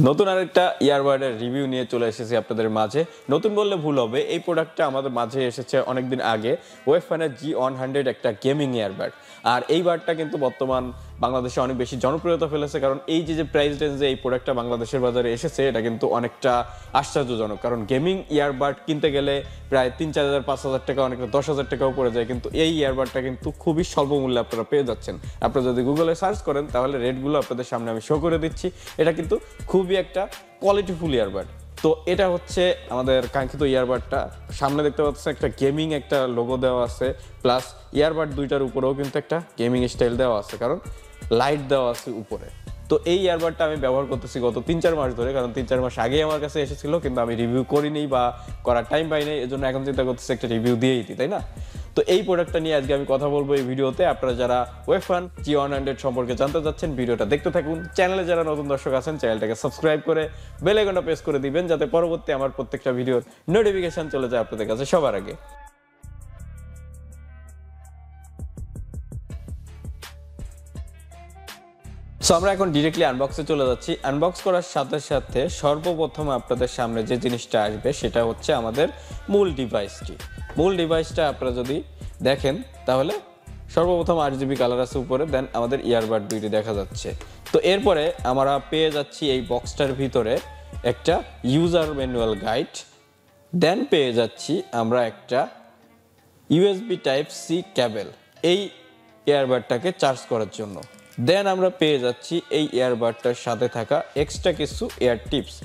নতুন আরেকটা ইয়ারবাডের রিভিউ নিয়ে চলে এসেছি আপনাদের মাঝে। নতুন বললে ভুল হবে, এই প্রোডাক্টটা আমাদের মাঝে এসেছে অনেকদিন আগে। ওয়েফানের G100 একটা গেমিং ইয়ারবাড, আর এই বাডটা কিন্তু বর্তমান বাংলাদেশে অনেক বেশি জনপ্রিয়তা ফেলেছে, কারণ এই যে প্রাইস রেঞ্জে এই প্রোডাক্টটা বাংলাদেশের বাজারে এসেছে এটা কিন্তু অনেকটা আশ্চর্যজনক। কারণ গেমিং ইয়ারবাড কিনতে গেলে প্রায় 3-4 হাজার 5,000 টাকা, অনেকটা 10,000 টাকাও পড়ে যায়, কিন্তু এই ইয়ারবাডটা কিন্তু খুবই স্বল্প মূল্যে আপনারা পেয়ে যাচ্ছেন। আপনারা যদি গুগলে সার্চ করেন তাহলে রেটগুলো আপনাদের সামনে আমি শো করে দিচ্ছি। এটা কিন্তু খুবই একটা কোয়ালিটিফুল ইয়ারবাড। তো এটা হচ্ছে আমাদের কাঙ্ক্ষিত ইয়ারবাডটা। সামনে দেখতে পাচ্ছেন একটা গেমিং একটা লোগো দেওয়া আছে, প্লাস ইয়ারবাড দুইটার উপরেও কিন্তু একটা গেমিং স্টাইল দেওয়া আছে, কারণ লাইট দেওয়া আছে উপরে। তো এই ইয়ারবাডটা আমি ব্যবহার করতেছি গত 3-4 মাস ধরে, কারণ 3-4 মাস আগেই আমার কাছে এসেছিল, কিন্তু আমি রিভিউ করিনি বা করার টাইম পাইনি, এজন্য এখন চিন্তা করতেছি একটা রিভিউ দিয়েই দিই, তাই না? তো এই প্রোডাক্টটা নিয়ে আজকে আমি কথা বলবো এই ভিডিওতে। আপনারা যারা ওয়েফান G100 সম্পর্কে জানতে চাচ্ছেন ভিডিওটা দেখতে থাকুন। চ্যানেলে যারা নতুন দর্শক আছেন চ্যানেলটাকে সাবস্ক্রাইব করে বেল আইকনটা প্রেস করে দিবেন, যাতে পরবর্তী আমার প্রত্যেকটা ভিডিওর নোটিফিকেশন চলে যায় আপনাদের কাছে সবার আগে। সো আমরা এখন ডিরেক্টলি আনবক্সে চলে যাচ্ছি। আনবক্স করার সাথে সাথে সর্বপ্রথম আপনাদের সামনে যে জিনিসটা আসবে সেটা হচ্ছে আমাদের মূল ডিভাইসটি। মূল ডিভাইসটা আপনারা যদি দেখেন তাহলে সর্বপ্রথম RGB কালার আছে উপরে, দেন আমাদের ইয়ারবাড দুইটি দেখা যাচ্ছে। তো এরপরে আমরা পেয়ে যাচ্ছি এই বক্সটার ভিতরে একটা ইউজার ম্যানুয়াল গাইড, দেন পেয়ে যাচ্ছি আমরা একটা USB Type-C কেবল এই ইয়ারবাডটাকে চার্জ করার জন্য। দেন আমরা পেয়ে যাচ্ছি এই ইয়ারবাডটার সাথে থাকা এক্সট্রা কিছু এয়ার টিপস,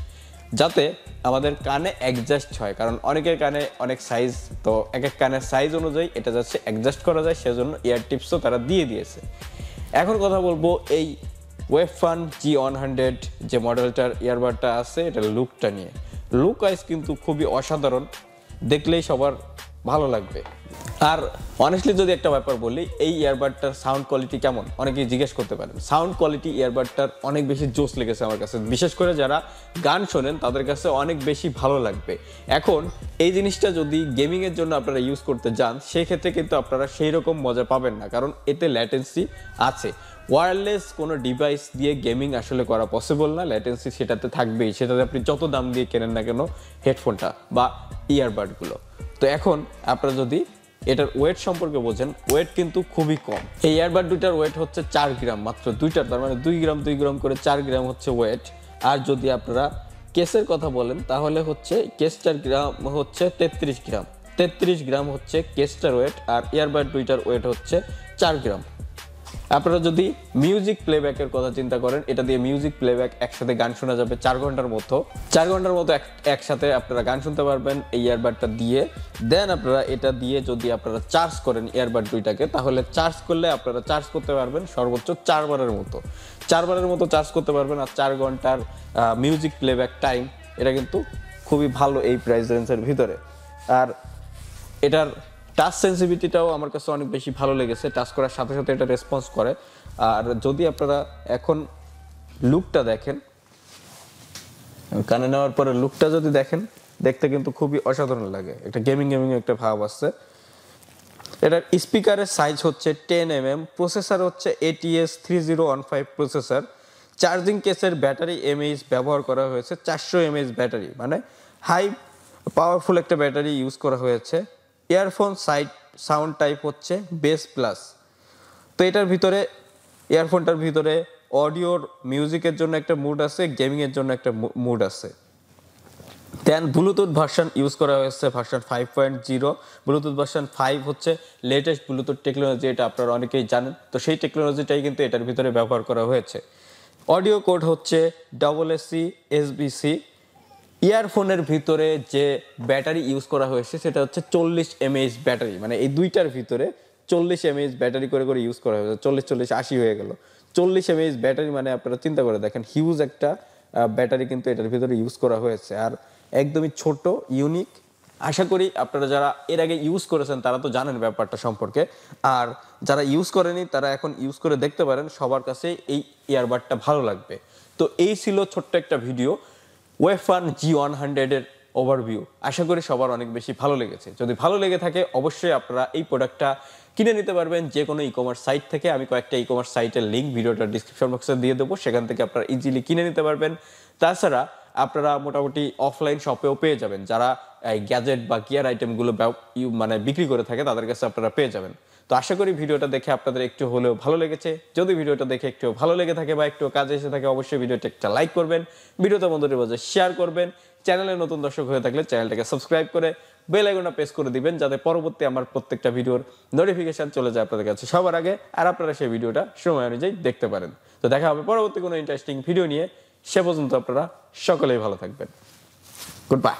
যাতে আমাদের কানে অ্যাডজাস্ট হয়, কারণ অনেকের কানে অনেক সাইজ, তো এক এক কানের সাইজ অনুযায়ী এটা যাচ্ছে অ্যাডজাস্ট করা যায়, সেজন্য এয়ার টিপসও তারা দিয়ে দিয়েছে। এখন কথা বলবো এই ওয়েফান G100 যে মডেলটার ইয়ারবাডটা আছে এটার লুকটা নিয়ে। লুক ওয়াইজ কিন্তু খুবই অসাধারণ, দেখলেই সবার ভালো লাগবে। আর অনেস্টলি যদি একটা ব্যাপার বলি, এই ইয়ারবাডটার সাউন্ড কোয়ালিটি কেমন অনেকেই জিজ্ঞেস করতে পারেন। সাউন্ড কোয়ালিটি ইয়ারবাডটার অনেক বেশি জোস লেগেছে আমার কাছে, বিশেষ করে যারা গান শোনেন তাদের কাছে অনেক বেশি ভালো লাগবে। এখন এই জিনিসটা যদি গেমিংয়ের জন্য আপনারা ইউজ করতে যান সেই ক্ষেত্রে কিন্তু আপনারা সেই রকম মজা পাবেন না, কারণ এতে ল্যাটেন্সি আছে। ওয়্যারলেস কোনো ডিভাইস দিয়ে গেমিং আসলে করা পসিবল না, ল্যাটেন্সি সেটাতে থাকবেই, সেটাতে আপনি যত দাম দিয়ে কেনেন না কেন হেডফোনটা বা ইয়ারবাডগুলো। তো এখন আপনারা যদি এটার ওয়েট সম্পর্কে বোঝেন, ওয়েট কিন্তু খুবই কম। এই ইয়ারবাড দুইটার ওয়েট হচ্ছে 4 গ্রাম মাত্র, দুইটার, তার মানে 2 গ্রাম করে 4 গ্রাম হচ্ছে ওয়েট। আর যদি আপনারা কেসের কথা বলেন তাহলে হচ্ছে কেসটার গ্রাম হচ্ছে 33 গ্রাম হচ্ছে কেসটার ওয়েট, আর ইয়ারবাড দুইটার ওয়েট হচ্ছে 4 গ্রাম। আপনারা যদি মিউজিক প্লেব্যাকের কথা চিন্তা করেন, এটা দিয়ে মিউজিক প্লেব্যাক একসাথে গান শোনা যাবে 4 ঘন্টার মতো একসাথে আপনারা গান শুনতে পারবেন এই ইয়ারবাডটা দিয়ে। দেন আপনারা এটা দিয়ে যদি আপনারা চার্জ করেন ইয়ারবাড দুইটাকে, তাহলে চার্জ করলে আপনারা চার্জ করতে পারবেন সর্বোচ্চ 4 বারের মতো চার্জ করতে পারবেন। আর 4 ঘন্টার মিউজিক প্লেব্যাক টাইম, এটা কিন্তু খুবই ভালো এই প্রাইস রেঞ্জের ভিতরে। আর এটার টাচ সেন্সিটিভিটিটাও আমার কাছে অনেক বেশি ভালো লেগেছে, টাচ করার সাথে সাথে এটা রেসপন্স করে। আর যদি আপনারা এখন লুকটা দেখেন, কানে নেওয়ার পরে লুকটা যদি দেখেন, দেখতে কিন্তু খুবই অসাধারণ লাগে, একটা গেমিং একটা ভাব আসছে। এটার স্পিকারের সাইজ হচ্ছে 10mm, প্রসেসর হচ্ছে ATS 3015 প্রসেসর। চার্জিং কেসের ব্যাটারি এমএইচ ব্যবহার করা হয়েছে 400 mAh ব্যাটারি, মানে হাই পাওয়ারফুল একটা ব্যাটারি ইউজ করা হয়েছে। ইয়ারফোন সাউন্ড টাইপ হচ্ছে বেস প্লাস। তো এটার ভিতরে ইয়ারফোনটার ভিতরে অডিওর মিউজিকের জন্য একটা মুড আছে, গেমিংয়ের জন্য একটা মুড আছে। দেন ব্লুটুথ ভার্সন ইউজ করা হয়েছে ভার্সন 5.0। ব্লুটুথ ভার্সন 5 হচ্ছে লেটেস্ট ব্লুটুথ টেকনোলজি, এটা আপনারা অনেকেই জানেন। তো সেই টেকনোলজিটাই কিন্তু এটার ভিতরে ব্যবহার করা হয়েছে। অডিও কোড হচ্ছে AAC SBC। ইয়ারফোনের ভিতরে যে ব্যাটারি ইউজ করা হয়েছে সেটা হচ্ছে 40 mAh ব্যাটারি, মানে এই দুইটার ভিতরে 40 mAh ব্যাটারি করে ইউজ করা হয়েছে। 40 80 হয়ে গেল, 40 mAh ব্যাটারি, মানে আপনারা চিন্তা করে দেখেন হিউজ একটা ব্যাটারি কিন্তু এটার ভিতরে ইউজ করা হয়েছে। আর একদমই ছোট, ইউনিক। আশা করি আপনারা যারা এর আগে ইউজ করেছেন তারা তো জানেন ব্যাপারটা সম্পর্কে, আর যারা ইউজ করেনি তারা এখন ইউজ করে দেখতে পারেন, সবার কাছে এই ইয়ারবাডটা ভালো লাগবে। তো এই ছিল ছোট্ট একটা ভিডিও ওয়েফান G100 এর ওভারভিউ আশা করি সবার অনেক বেশি ভালো লেগেছে। যদি ভালো লেগে থাকে অবশ্যই আপনারা এই প্রোডাক্টটা কিনে নিতে পারবেন যে কোনো ই-কমার্স সাইট থেকে। আমি কয়েকটা ই-কমার্স সাইটের লিঙ্ক ভিডিওটার ডিসক্রিপশন বক্সে দিয়ে দেবো, সেখান থেকে আপনারা ইজিলি কিনে নিতে পারবেন। তাছাড়া আপনারা মোটামুটি অফলাইন শপেও পেয়ে যাবেন, যারা এই গ্যাজেট বা গিয়ার আইটেমগুলো মানে বিক্রি করে থাকে তাদের কাছে আপনারা পেয়ে যাবেন। তো আশা করি ভিডিওটা দেখে আপনাদের একটু হলেও ভালো লেগেছে। যদি ভিডিওটা দেখে একটু ভালো লেগে থাকে বা একটু কাজে এসে থাকে অবশ্যই ভিডিওটা একটা লাইক করবেন, ভিডিওটা বন্ধুদের মাঝে শেয়ার করবেন। চ্যানেলে নতুন দর্শক হয়ে থাকলে চ্যানেলটাকে সাবস্ক্রাইব করে বেল আইকনটা প্রেস করে দিবেন, যাতে পরবর্তী আমার প্রত্যেকটা ভিডিওর নোটিফিকেশন চলে যায় আপনাদের কাছে সবার আগে, আর আপনারা সেই ভিডিওটা সময় অনুযায়ী দেখতে পারেন। তো দেখা হবে পরবর্তী কোনো ইন্টারেস্টিং ভিডিও নিয়ে। সে পর্যন্ত আপনারা সকলেই ভালো থাকবেন। Good bye.